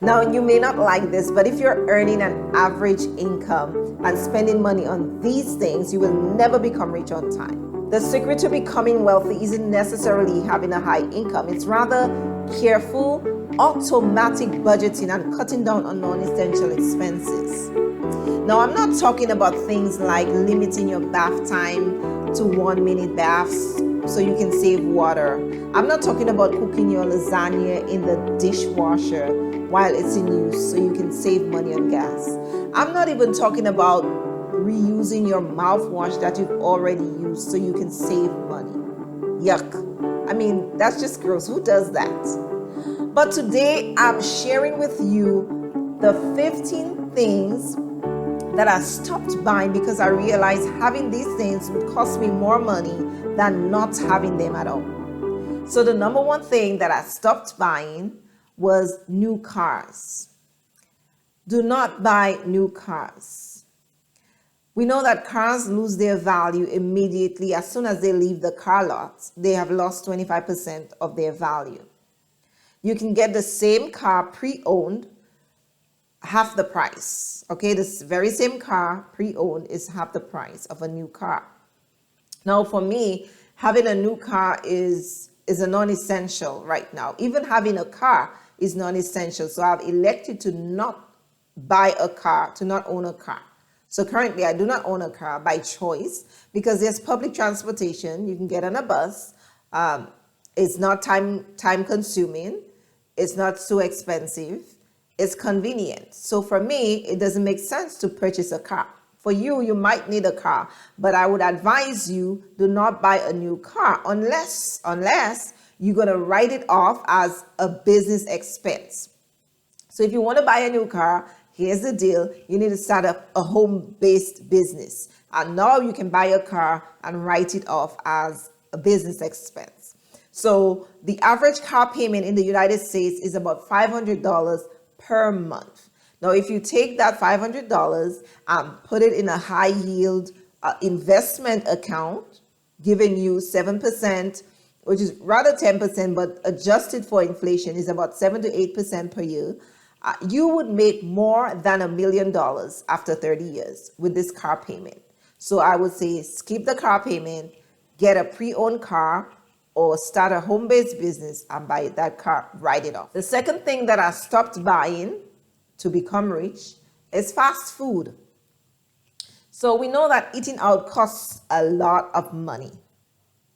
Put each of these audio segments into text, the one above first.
Now, you may not like this, but if you're earning an average income and spending money on these things, you will never become rich on time. The secret to becoming wealthy isn't necessarily having a high income, it's rather careful, automatic budgeting and cutting down on non essential expenses. Now, I'm not talking about things like limiting your bath time to 1 minute baths so you can save water. I'm not talking about cooking your lasagna in the dishwasher while it's in use so you can save money on gas. I'm not even talking about reusing your mouthwash that you've already used so you can save money. Yuck. I mean, that's just gross. Who does that? But today I'm sharing with you the 15 things that I stopped buying because I realized having these things would cost me more money than not having them at all. So the number one thing that I stopped buying was new cars. Do not buy new cars. We know that cars lose their value immediately as soon as they leave the car lot. They have lost 25% of their value. You can get the same car pre-owned half the price. Okay, this very same car pre-owned is half the price of a new car. Now, for me, having a new car is a non-essential right now. Even having a car is non-essential. So I've elected to not buy a car, to not own a car. So currently I do not own a car by choice because there's public transportation. You can get on a bus. It's not time consuming. It's not so expensive. It's convenient. So for me, it doesn't make sense to purchase a car. For you, you might need a car, but I would advise you do not buy a new car unless you're going to write it off as a business expense. So if you want to buy a new car, here's the deal. You need to start up a home-based business. And now you can buy a car and write it off as a business expense. So the average car payment in the United States is about $500 per month. Now, if you take that $500 and put it in a high yield investment account, giving you 7%, which is rather 10%, but adjusted for inflation is about 7 to 8% per year, you would make more than $1 million after 30 years with this car payment. So I would say skip the car payment, get a pre-owned car, or start a home-based business and buy that car, write it off. The second thing that I stopped buying to become rich is fast food. So we know that eating out costs a lot of money.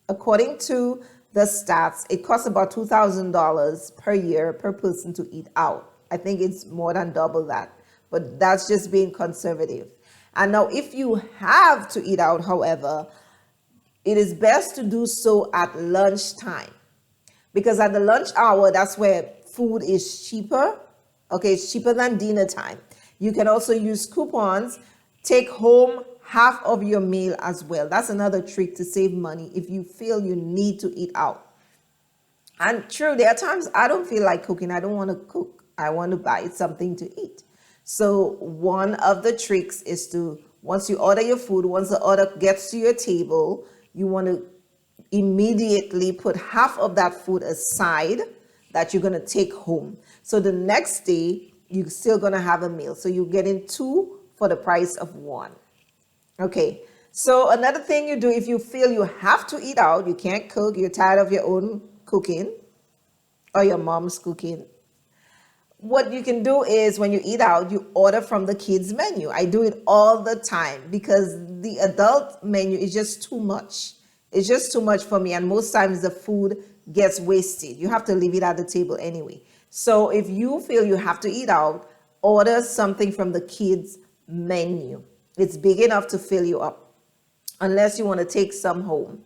According to the stats, it costs about $2,000 per year per person to eat out. I think it's more than double that, but that's just being conservative. And now if you have to eat out, however, it is best to do so at lunchtime because at the lunch hour, that's where food is cheaper. Okay, it's cheaper than dinner time. You can also use coupons, take home half of your meal as well. That's another trick to save money if you feel you need to eat out. And true, there are times I don't feel like cooking. I don't want to cook. I want to buy something to eat. So one of the tricks is to, once you order your food, once the order gets to your table, you want to immediately put half of that food aside that you're going to take home. So the next day, you're still going to have a meal. So you're getting two for the price of one. Okay. So another thing you do if you feel you have to eat out, you can't cook, you're tired of your own cooking or your mom's cooking. What you can do is when you eat out, you order from the kids' menu. I do it all the time because the adult menu is just too much. It's just too much for me. And most times the food gets wasted. You have to leave it at the table anyway. So if you feel you have to eat out, order something from the kids' menu. It's big enough to fill you up, unless you want to take some home.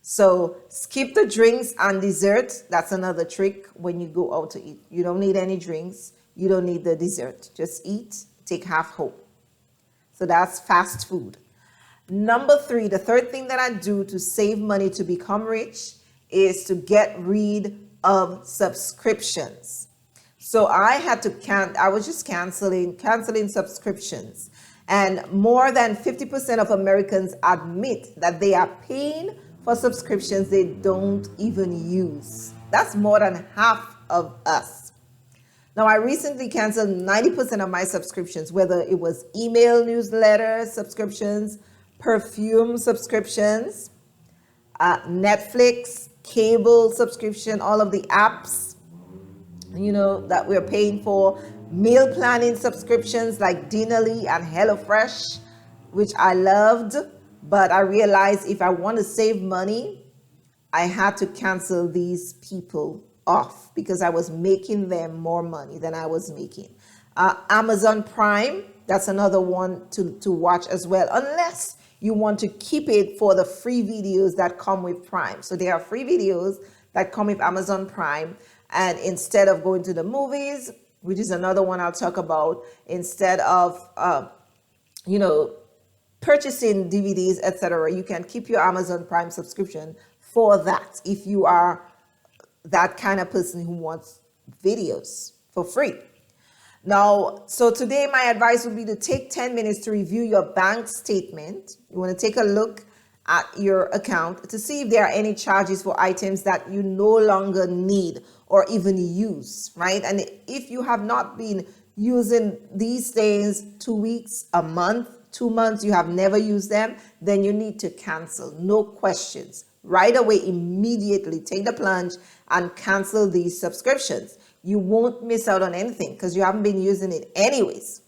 So skip the drinks and dessert. That's another trick when you go out to eat. You don't need any drinks. You don't need the dessert. Just eat, take half home. So that's fast food. Number 3, the third thing that I do to save money to become rich is to get rid of subscriptions. So I was just canceling subscriptions. And more than 50% of Americans admit that they are paying for subscriptions they don't even use. That's more than half of us. Now, I recently canceled 90% of my subscriptions, whether it was email newsletter subscriptions, perfume subscriptions, Netflix, cable subscription, all of the apps, that we're paying for, meal planning subscriptions like Dinnerly and HelloFresh, which I loved, but I realized if I want to save money, I had to cancel these people off because I was making them more money than I was making. Amazon Prime, that's another one to watch as well, unless you want to keep it for the free videos that come with Prime. So there are free videos that come with Amazon Prime, and instead of going to the movies, which is another one I'll talk about, instead of purchasing DVDs, etc., you can keep your Amazon Prime subscription for that if you are that kind of person who wants videos for free. Now, so today my advice would be to take 10 minutes to review your bank statement. You want to take a look at your account to see if there are any charges for items that you no longer need or even use, right? And if you have not been using these things 2 weeks, a month, 2 months, you have never used them, then you need to cancel. No questions. Right away, immediately take the plunge and cancel these subscriptions. You won't miss out on anything because you haven't been using it anyways.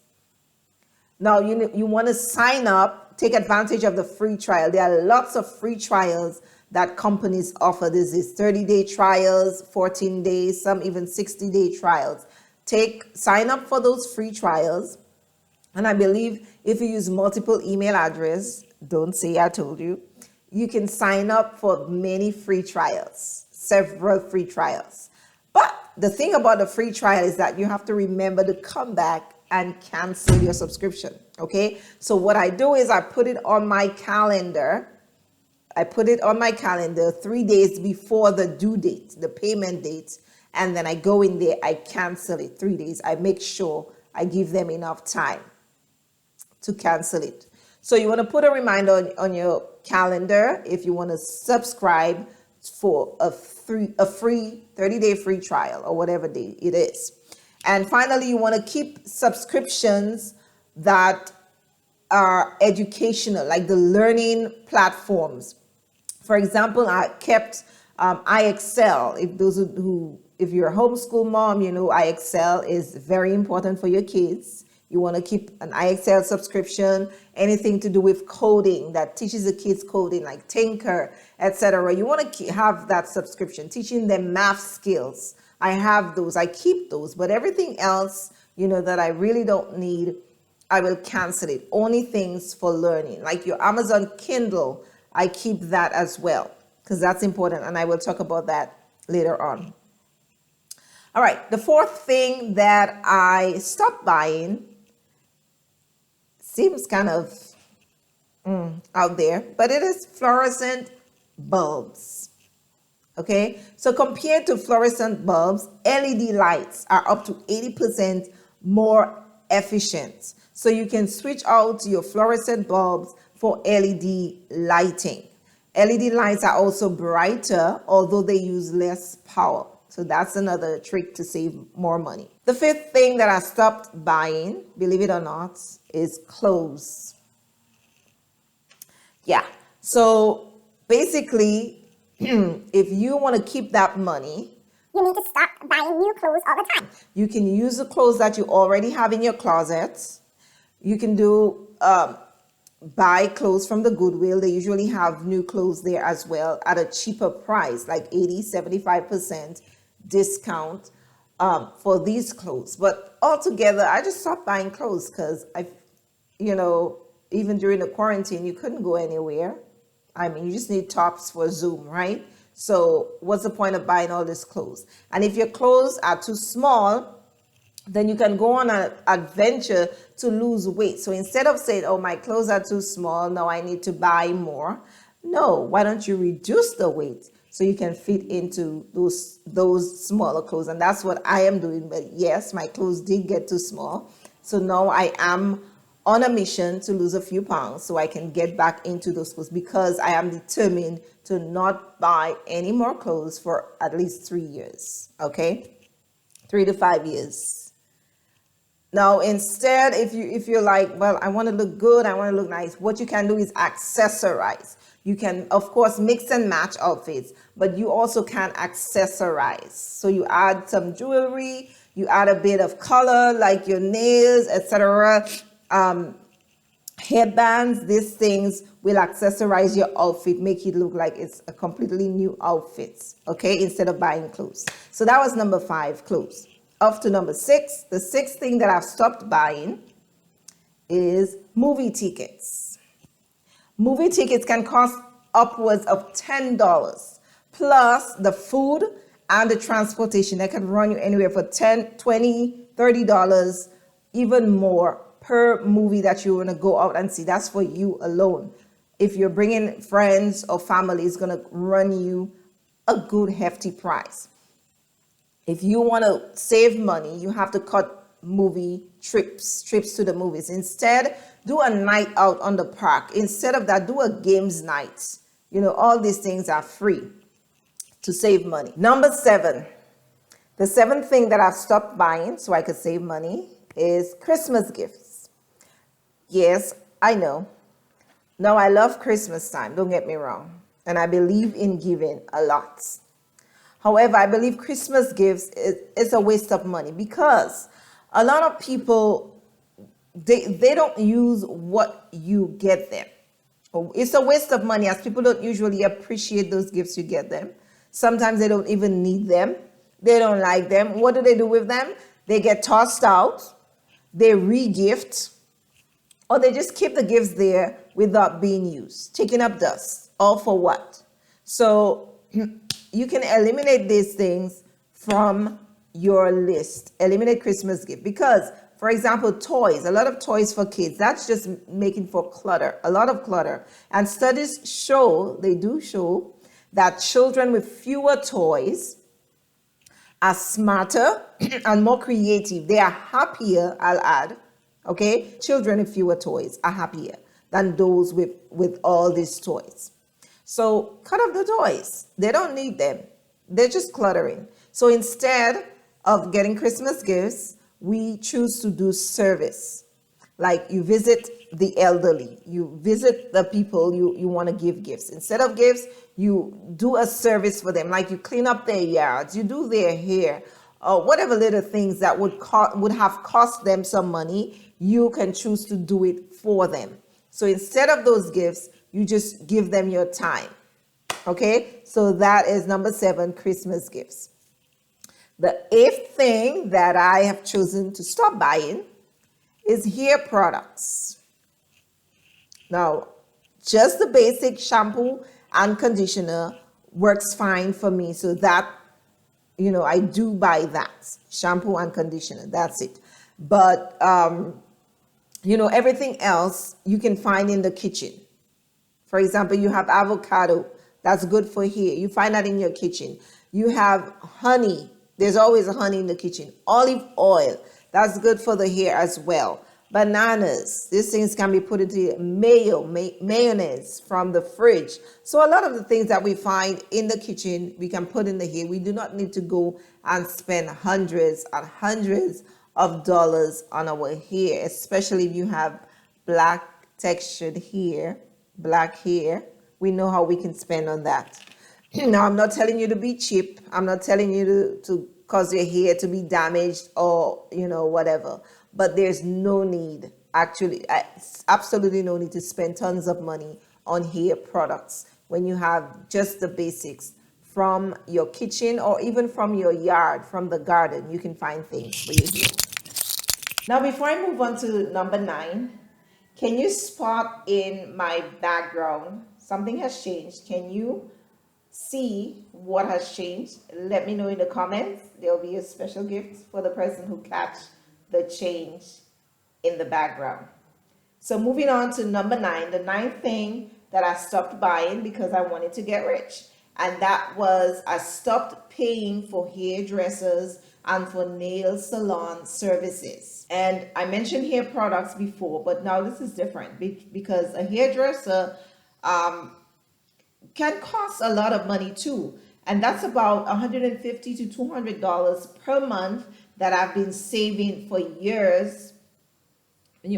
Now, you want to sign up, take advantage of the free trial. There are lots of free trials that companies offer. This is 30-day trials, 14 days, some even 60-day trials. Sign up for those free trials. And I believe if you use multiple email address, don't say I told you, you can sign up for many free trials, several free trials. But the thing about the free trial is that you have to remember to come back and cancel your subscription, okay? So what I do is I put it on my calendar. I put it on my calendar 3 days before the due date, the payment date, and then I go in there, I cancel it 3 days. I make sure I give them enough time to cancel it. So you want to put a reminder on your calendar if you want to subscribe for a free 30-day free trial or whatever day it is. And finally, you want to keep subscriptions that are educational, like the learning platforms. For example, I kept iExcel. If you're a homeschool mom, iExcel is very important for your kids. You want to keep an iExcel subscription, anything to do with coding that teaches the kids coding like Tinker, etc. You want to have that subscription, teaching them math skills. I have those, I keep those, but everything else, that I really don't need, I will cancel it. Only things for learning, like your Amazon Kindle, I keep that as well because that's important, and I will talk about that later on. All right, the fourth thing that I stopped buying seems kind of out there, but it is fluorescent bulbs. Okay, so compared to fluorescent bulbs, LED lights are up to 80% more efficient. So you can switch out your fluorescent bulbs for LED lighting. LED lights are also brighter, although they use less power. So that's another trick to save more money. The fifth thing that I stopped buying, believe it or not, is clothes. Yeah, so basically, if you want to keep that money, you need to stop buying new clothes all the time. You can use the clothes that you already have in your closet. You can buy clothes from the Goodwill. They usually have new clothes there as well at a cheaper price, like 80, 75% discount for these clothes. But altogether, I just stopped buying clothes because even during the quarantine, you couldn't go anywhere. I mean, you just need tops for Zoom, right? So what's the point of buying all these clothes? And if your clothes are too small, then you can go on an adventure to lose weight. So instead of saying, oh, my clothes are too small, now I need to buy more. No, why don't you reduce the weight so you can fit into those smaller clothes? And that's what I am doing. But yes, my clothes did get too small. So now I am on a mission to lose a few pounds so I can get back into those clothes because I am determined to not buy any more clothes for at least 3 years, okay? 3 to 5 years. Now, instead, if you're like, well, I want to look good, I want to look nice, what you can do is accessorize. You can, of course, mix and match outfits, but you also can accessorize. So you add some jewelry, you add a bit of color, like your nails, etc. Headbands, these things will accessorize your outfit, make it look like it's a completely new outfit, okay, instead of buying clothes. So that was number 5, clothes. Off to number 6. The 6th thing that I've stopped buying is movie tickets. Movie tickets can cost upwards of $10, plus the food and the transportation. That can run you anywhere for $10, $20, $30, even more per movie that you want to go out and see. That's for you alone. If you're bringing friends or family, it's going to run you a good hefty price. If you want to save money, you have to cut movie trips to the movies. Instead, do a night out on the park. Instead of that, do a games night. You know, all these things are free to save money. Number 7, the 7th thing that I've stopped buying so I could save money is Christmas gifts. Yes, I know. Now, I love Christmas time, don't get me wrong. And I believe in giving a lot. However, I believe Christmas gifts is a waste of money because a lot of people, they don't use what you get them. It's a waste of money as people don't usually appreciate those gifts you get them. Sometimes they don't even need them. They don't like them. What do they do with them? They get tossed out, they re-gift, or they just keep the gifts there without being used, taking up dust. All for what? So you can eliminate these things from your list. Eliminate Christmas gift because, for example, toys, a lot of toys for kids, that's just making for clutter, a lot of clutter. And studies show, they do show, that children with fewer toys are smarter and more creative. They are happier, I'll add, okay? Children with fewer toys are happier than those with all these toys. So cut off the toys. They don't need them. They're just cluttering. So instead of getting Christmas gifts, we choose to do service. Like you visit the elderly, you visit the people you want to give gifts. Instead of gifts, you do a service for them. Like you clean up their yards, you do their hair, or whatever little things that would have cost them some money, you can choose to do it for them. So instead of those gifts, you just give them your time. Okay, so that is number 7, Christmas gifts. The 8th thing that I have chosen to stop buying is hair products. Now, just the basic shampoo and conditioner works fine for me. So that, you know, I do buy that. Shampoo and conditioner, that's it. But, you know, everything else you can find in the kitchen. For example, you have avocado, that's good for hair. You find that in your kitchen. You have honey. There's always honey in the kitchen. Olive oil, that's good for the hair as well. Bananas, these things can be put into mayonnaise from the fridge. So a lot of the things that we find in the kitchen, we can put in the hair. We do not need to go and spend hundreds and hundreds of dollars on our hair, especially if you have black textured hair. Black hair, we know how we can spend on that. Now, I'm not telling you to be cheap. I'm not telling you to cause your hair to be damaged or, you know, whatever. But there's no need, actually, absolutely no need to spend tons of money on hair products when you have just the basics from your kitchen or even from your yard, from the garden. You can find things for your hair. Now, before I move on to number 9, can you spot in my background something has changed? Can you see what has changed? Let me know in the comments. There'll be a special gift for the person who catch the change in the background. So moving on to number 9, the 9th thing that I stopped buying because I wanted to get rich. And that was I stopped paying for hairdressers and for nail salon services. And I mentioned hair products before, but now this is different because a hairdresser can cost a lot of money too. And that's about $150 to $200 per month that I've been saving for years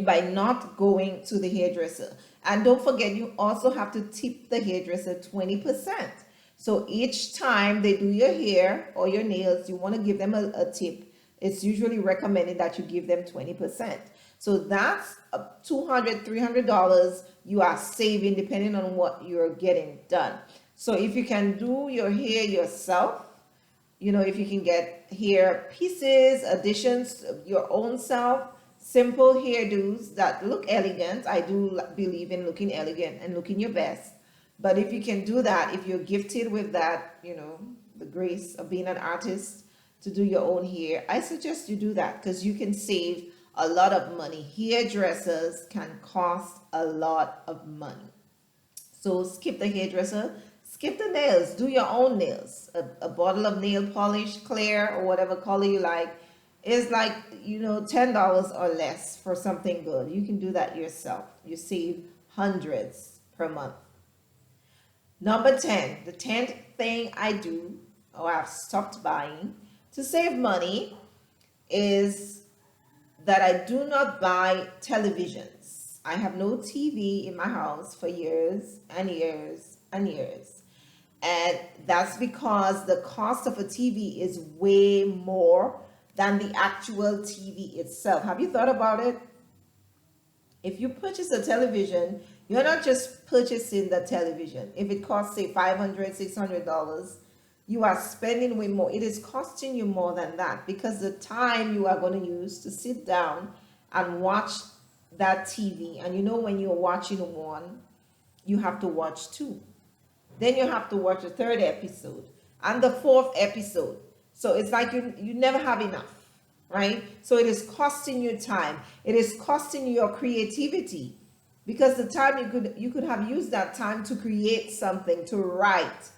by not going to the hairdresser. And don't forget, you also have to tip the hairdresser 20%. So each time they do your hair or your nails, you want to give them a tip. It's usually recommended that you give them 20%. So that's $200, $300 you are saving depending on what you're getting done. So if you can do your hair yourself, if you can get hair pieces, additions of your own self, simple hairdos that look elegant. I do believe in looking elegant and looking your best. But if you can do that, if you're gifted with that, the grace of being an artist to do your own hair, I suggest you do that because you can save a lot of money. Hairdressers can cost a lot of money. So skip the hairdresser, skip the nails, do your own nails. A bottle of nail polish, clear or whatever color you like, is like, $10 or less for something good. You can do that yourself. You save hundreds per month. Number 10, the 10th thing I do, or I've stopped buying to save money, is that I do not buy televisions. I have no TV in my house for years and years and years. And that's because the cost of a TV is way more than the actual TV itself. Have you thought about it? If you purchase a television, you're not just purchasing the television. If it costs, say, $500, $600, you are spending way more. It is costing you more than that because the time you are going to use to sit down and watch that TV, and when you're watching one, you have to watch two. Then you have to watch a third episode and the fourth episode. So it's like you never have enough, right? So it is costing you time. It is costing you your creativity because the time you could have used that time to create something, to write.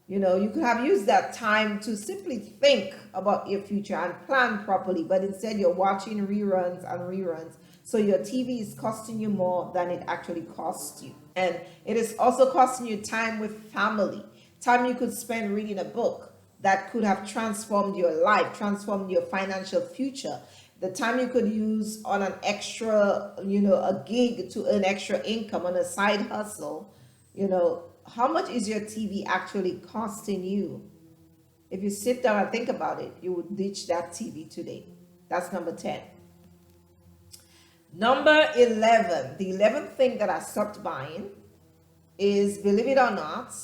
You could have used that time to simply think about your future and plan properly, but instead you're watching reruns and reruns. So your TV is costing you more than it actually costs you. And it is also costing you time with family, time you could spend reading a book that could have transformed your life, transformed your financial future. The time you could use on an extra, a gig to earn extra income on a side hustle. How much is your TV actually costing you? If you sit down and think about it, you would ditch that TV today. That's number 10. Number 11, the 11th thing that I stopped buying is, believe it or not,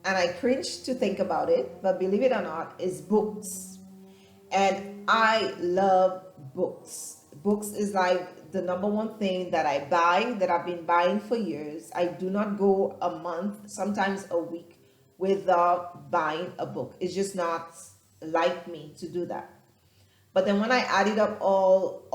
and I cringe to think about it, but believe it or not, is books. And I love books. Books is like the number one thing that I buy, that I've been buying for years. I do not go a month, sometimes a week, without buying a book. It's just not like me to do that. But then when I added up all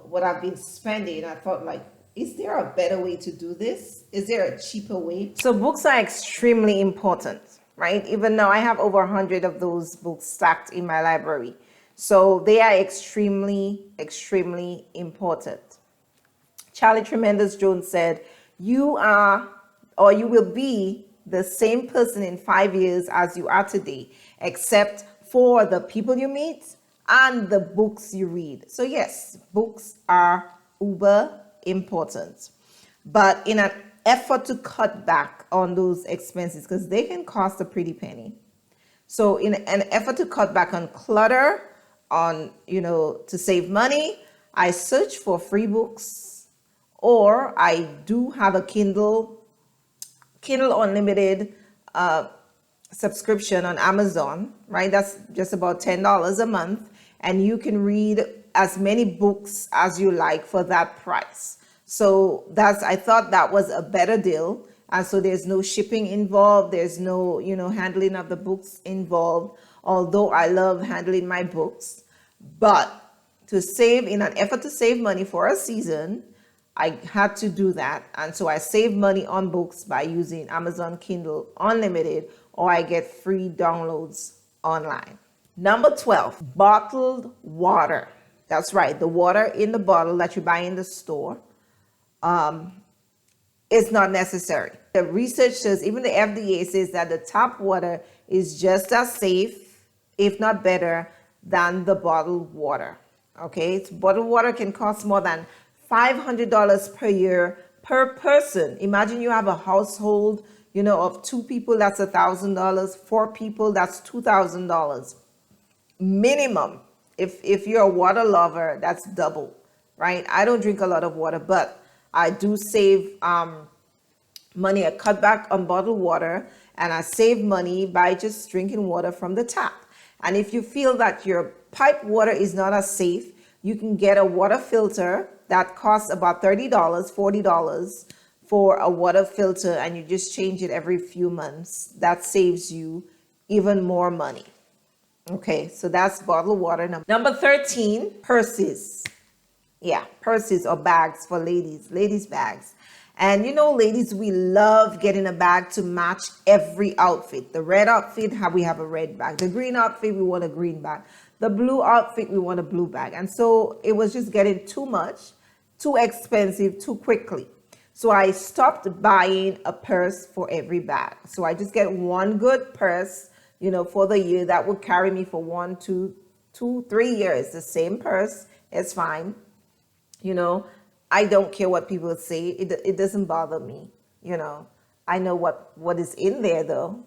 what I've been spending, I thought, like, is there a better way to do this? Is there a cheaper way? So books are extremely important, right? Even though I have over 100 of those books stacked in my library. So they are extremely, extremely important. Charlie Tremendous Jones said, you are, or you will be, the same person in 5 years as you are today, except for the people you meet and the books you read. So yes, books are uber important, but in an effort to cut back on those expenses, because they can cost a pretty penny. So in an effort to cut back on clutter, on, to save money, I search for free books, or I do have a Kindle Unlimited subscription on Amazon, right? That's just about $10 a month. And you can read as many books as you like for that price. So I thought that was a better deal. And so there's no shipping involved. There's no, handling of the books involved. Although I love handling my books, but in an effort to save money for a season, I had to do that. And so I save money on books by using Amazon Kindle Unlimited, or I get free downloads online. Number 12, bottled water. That's right. The water in the bottle that you buy in the store is not necessary. The research says, even the FDA says that the tap water is just as safe, if not better, than the bottled water. Okay, so bottled water can cost more than $500 per year per person. Imagine you have a household, of 2 people, that's $1,000. 4 people, that's $2,000 minimum. If you're a water lover, that's double, right? I don't drink a lot of water, but I do save money. I cut back on bottled water, and I save money by just drinking water from the tap. And if you feel that your pipe water is not as safe, you can get a water filter that costs about $30, $40 for a water filter, and you just change it every few months. That saves you even more money. Okay, so that's bottled water. Number 13, purses. Yeah, purses or bags for ladies bags. And ladies, we love getting a bag to match every outfit. The red outfit, we have a red bag. The green outfit, we want a green bag. The blue outfit, we want a blue bag. And so it was just getting too much, too expensive, too quickly. So I stopped buying a purse for every bag. So I just get one good purse, for the year that will carry me for 1, 2, 3 years. The same purse is fine. I don't care what people say. It doesn't bother me. I know what is in there though.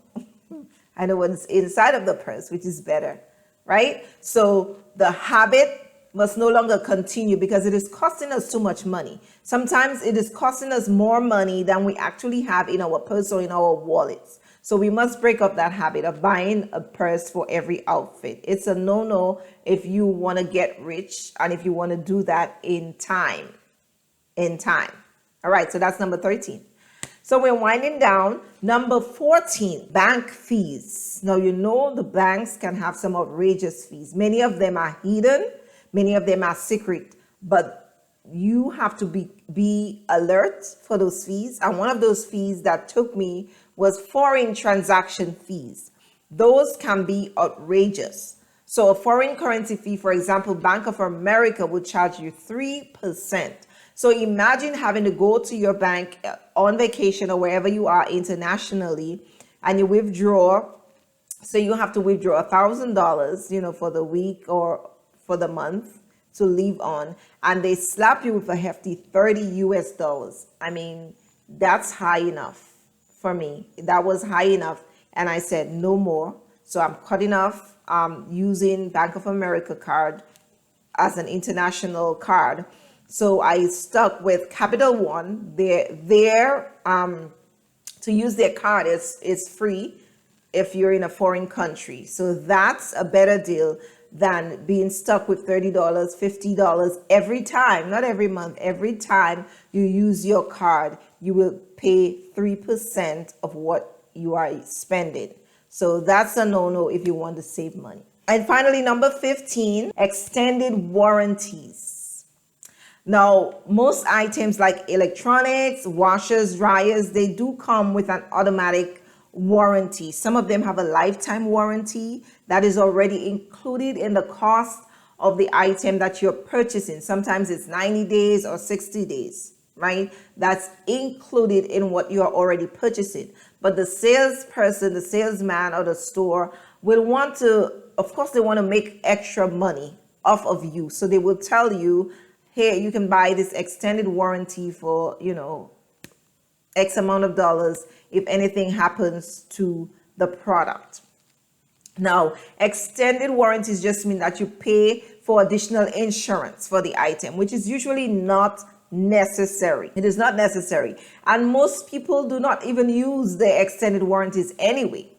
I know what's inside of the purse, which is better, right? So the habit must no longer continue because it is costing us too much money. Sometimes it is costing us more money than we actually have in our purse or in our wallets. So we must break up that habit of buying a purse for every outfit. It's a no-no if you want to get rich and if you want to do that in time. All right, so that's number 13. So we're winding down. Number 14, bank fees. Now, the banks can have some outrageous fees. Many of them are hidden. Many of them are secret. But you have to be alert for those fees. And one of those fees that took me was foreign transaction fees. Those can be outrageous. So a foreign currency fee, for example, Bank of America will charge you 3%. So imagine having to go to your bank on vacation or wherever you are internationally, and you withdraw. So you have to withdraw $1,000, for the week or for the month to leave on, and they slap you with a hefty $30 US. I mean, that's high enough for me. That was high enough, and I said no more. So I'm cutting off using Bank of America card as an international card. So I stuck with Capital One. To use their card is free if you're in a foreign country. So that's a better deal than being stuck with $30, $50 every time, not every month. Every time you use your card, you will pay 3% of what you are spending. So that's a no-no if you want to save money. And finally, number 15, extended warranties. Now, most items like electronics, washers, dryers, they do come with an automatic warranty. Some of them have a lifetime warranty that is already included in the cost of the item that you're purchasing. Sometimes it's 90 days or 60 days, right? That's included in what you're already purchasing. But the salesperson, the salesman or the store will want to, of course, they want to make extra money off of you. So they will tell you, hey, you can buy this extended warranty for, X amount of dollars if anything happens to the product. Now, extended warranties just mean that you pay for additional insurance for the item, which is usually not necessary. It is not necessary. And most people do not even use the extended warranties anyway.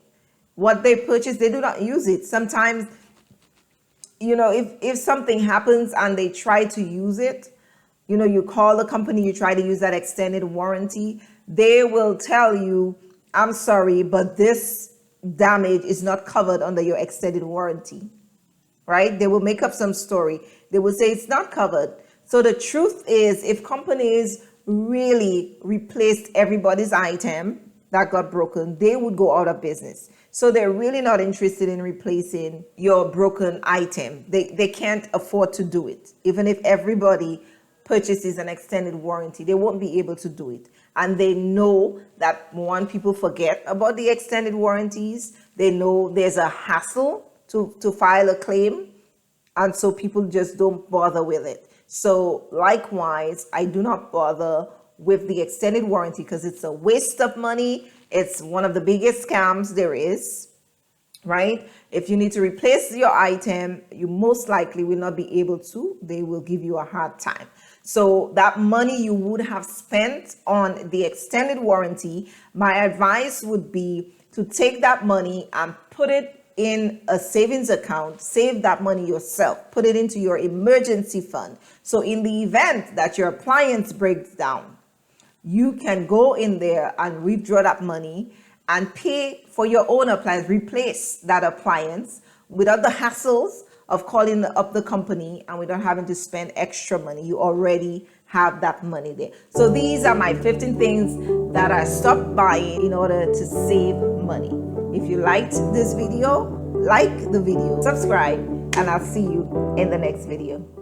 What they purchase, they do not use it. Sometimes, if something happens and they try to use it, you call the company, you try to use that extended warranty, they will tell you, I'm sorry, but this damage is not covered under your extended warranty, right? They will make up some story. They will say it's not covered. So the truth is, if companies really replaced everybody's item that got broken, they would go out of business. So they're really not interested in replacing your broken item. They can't afford to do it. Even if everybody purchases an extended warranty, they won't be able to do it. and they know that one, people forget about the extended warranties. They know there's a hassle to file a claim, and so people just don't bother with it. So likewise, I do not bother with the extended warranty because it's a waste of money. It's one of the biggest scams there is, right? If you need to replace your item, you most likely will not be able to. They will give you a hard time. So that money you would have spent on the extended warranty, my advice would be to take that money and put it in a savings account. Save that money yourself. Put it into your emergency fund. So in the event that your appliance breaks down, you can go in there and withdraw that money and pay for your own appliance, replace that appliance without the hassles of calling up the company and without having to spend extra money. You already have that money there. So these are my 15 things that I stopped buying in order to save money. If you liked this video, like the video, subscribe, and I'll see you in the next video.